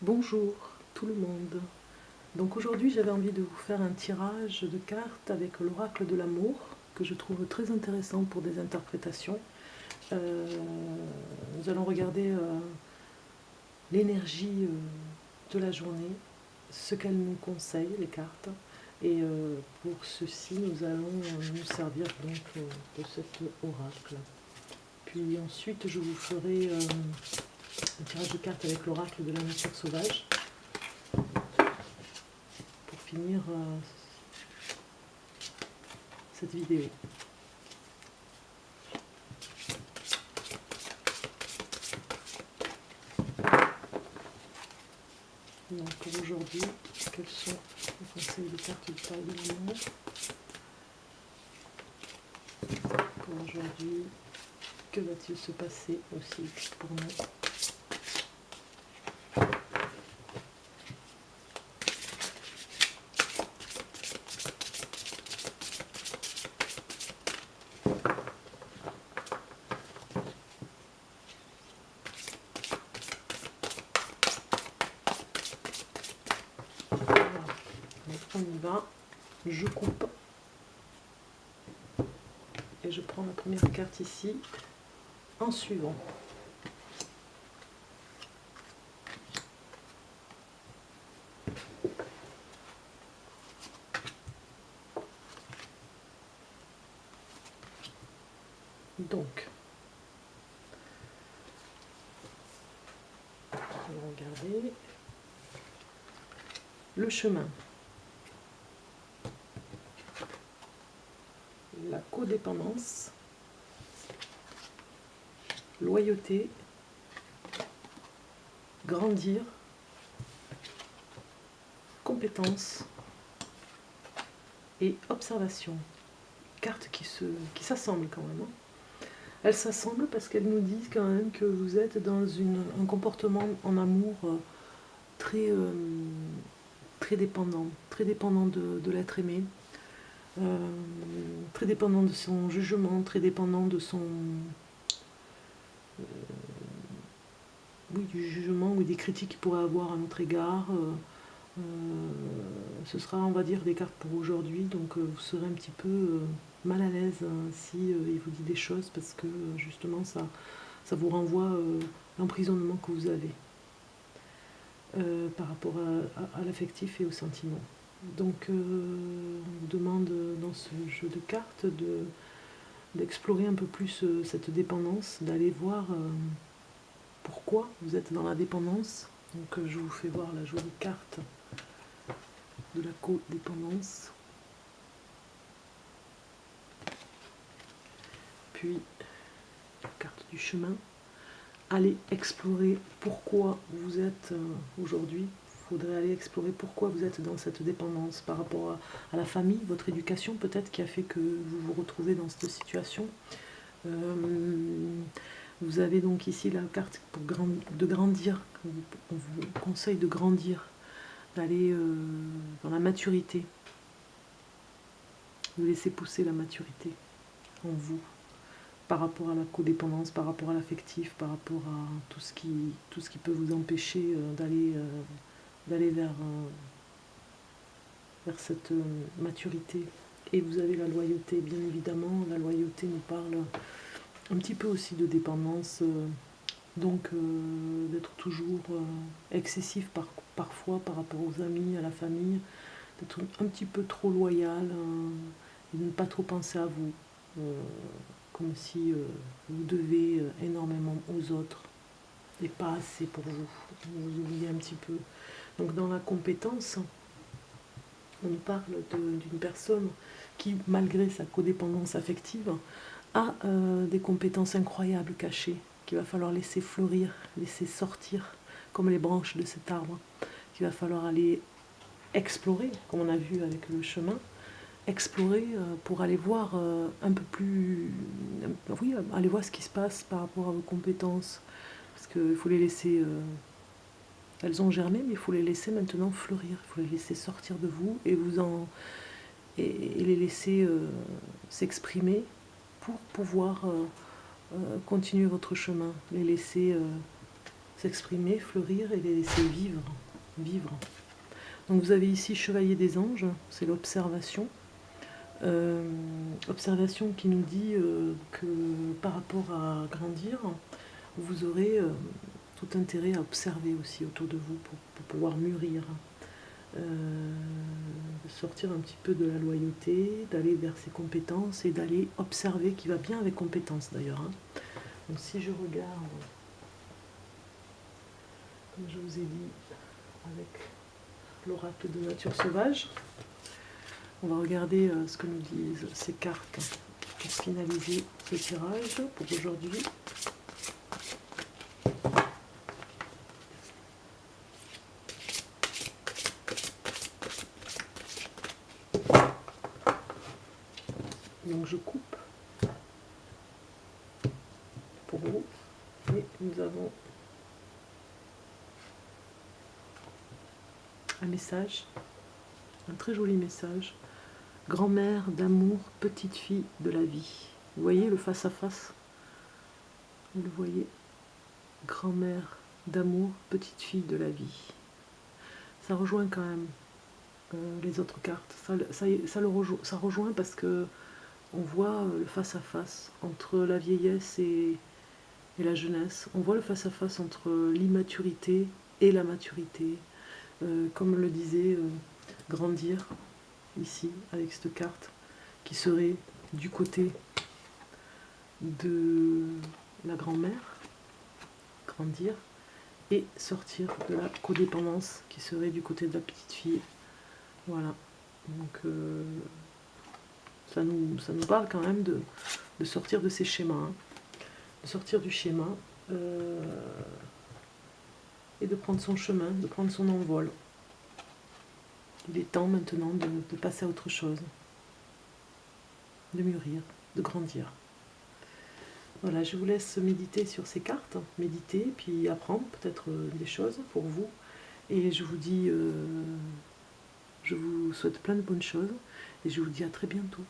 Bonjour tout le monde. Donc aujourd'hui j'avais envie de vous faire un tirage de cartes avec l'oracle de l'amour que je trouve très intéressant pour des interprétations. Nous allons regarder l'énergie de la journée, ce qu'elles nous conseillent, les cartes. Et pour ceci nous allons nous servir donc de cet oracle. Puis ensuite je vous ferai un tirage de cartes avec l'oracle de la nature sauvage. Finir cette vidéo. Donc pour aujourd'hui, quels sont les conseils de cartes du taille de l'amour? Pour aujourd'hui, que va-t-il se passer aussi pour nous? Voilà. Donc on y va, je coupe et je prends la première carte ici en suivant. Donc, on va regarder le chemin, la codépendance, loyauté, grandir, compétence et observation. Cartes qui s'assemblent quand même. Elles s'assemblent parce qu'elles nous disent quand même que vous êtes dans un comportement en amour très, très dépendant de l'être aimé, très dépendant de son jugement, très dépendant de son... oui, du jugement ou des critiques qu'il pourrait avoir à notre égard. Ce sera, on va dire, des cartes pour aujourd'hui, donc vous serez un petit peu mal à l'aise si il vous dit des choses, parce que justement ça vous renvoie l'emprisonnement que vous avez par rapport à l'affectif et au sentiment. Donc on vous demande dans ce jeu de cartes d'explorer un peu plus cette dépendance, d'aller voir pourquoi vous êtes dans la dépendance. Donc je vous fais voir la jolie carte de la codépendance. Puis la carte du chemin. Allez explorer pourquoi vous êtes aujourd'hui. Il faudrait aller explorer pourquoi vous êtes dans cette dépendance par rapport à la famille, votre éducation peut-être qui a fait que vous vous retrouvez dans cette situation. Vous avez donc ici la carte de grandir. On vous conseille de grandir, d'aller dans la maturité, de laisser pousser la maturité en vous, par rapport à la codépendance, par rapport à l'affectif, par rapport à tout ce qui peut vous empêcher d'aller vers cette maturité. Et vous avez la loyauté, bien évidemment. La loyauté nous parle un petit peu aussi de dépendance, donc d'être toujours excessif parfois par rapport aux amis, à la famille, d'être un petit peu trop loyal et de ne pas trop penser à vous. Comme si vous devez énormément aux autres et pas assez pour vous. Vous oubliez un petit peu. Donc dans la compétence, on nous parle d'une personne qui, malgré sa codépendance affective, a des compétences incroyables cachées, qu'il va falloir laisser fleurir, laisser sortir, comme les branches de cet arbre, qu'il va falloir aller explorer, comme on a vu avec le chemin, explorer pour aller voir un peu plus... oui, aller voir ce qui se passe par rapport à vos compétences. Parce qu'il faut les laisser... elles ont germé, mais il faut les laisser maintenant fleurir. Il faut les laisser sortir de vous et les laisser s'exprimer pour pouvoir continuer votre chemin. Les laisser s'exprimer, fleurir et les laisser vivre. Donc vous avez ici Chevalier des Anges, c'est l'observation. Observation qui nous dit que par rapport à grandir, vous aurez tout intérêt à observer aussi autour de vous pour pouvoir mûrir. Sortir un petit peu de la loyauté, d'aller vers ses compétences et d'aller observer, qui va bien avec compétences d'ailleurs. Donc si je regarde, comme je vous ai dit, avec l'oracle de nature sauvage, on va regarder ce que nous disent ces cartes pour finaliser ce tirage pour aujourd'hui. Donc je coupe pour vous et nous avons un message, un très joli message. Grand-mère d'amour, petite fille de la vie. Vous voyez le face-à-face? Vous le voyez? Grand-mère d'amour, petite fille de la vie. Ça rejoint quand même les autres cartes. Ça rejoint parce que on voit le face-à-face entre la vieillesse et la jeunesse. On voit le face-à-face entre l'immaturité et la maturité. Comme le disait Grandir, ici, avec cette carte, qui serait du côté de la grand-mère, grandir, et sortir de la codépendance, qui serait du côté de la petite fille. Voilà. Donc ça nous parle quand même de sortir de ces schémas, de sortir du schéma et de prendre son chemin, de prendre son envol. Il est temps maintenant de passer à autre chose, de mûrir, de grandir. Voilà, je vous laisse méditer sur ces cartes, méditer, puis apprendre peut-être des choses pour vous. Et je vous dis, je vous souhaite plein de bonnes choses et je vous dis à très bientôt.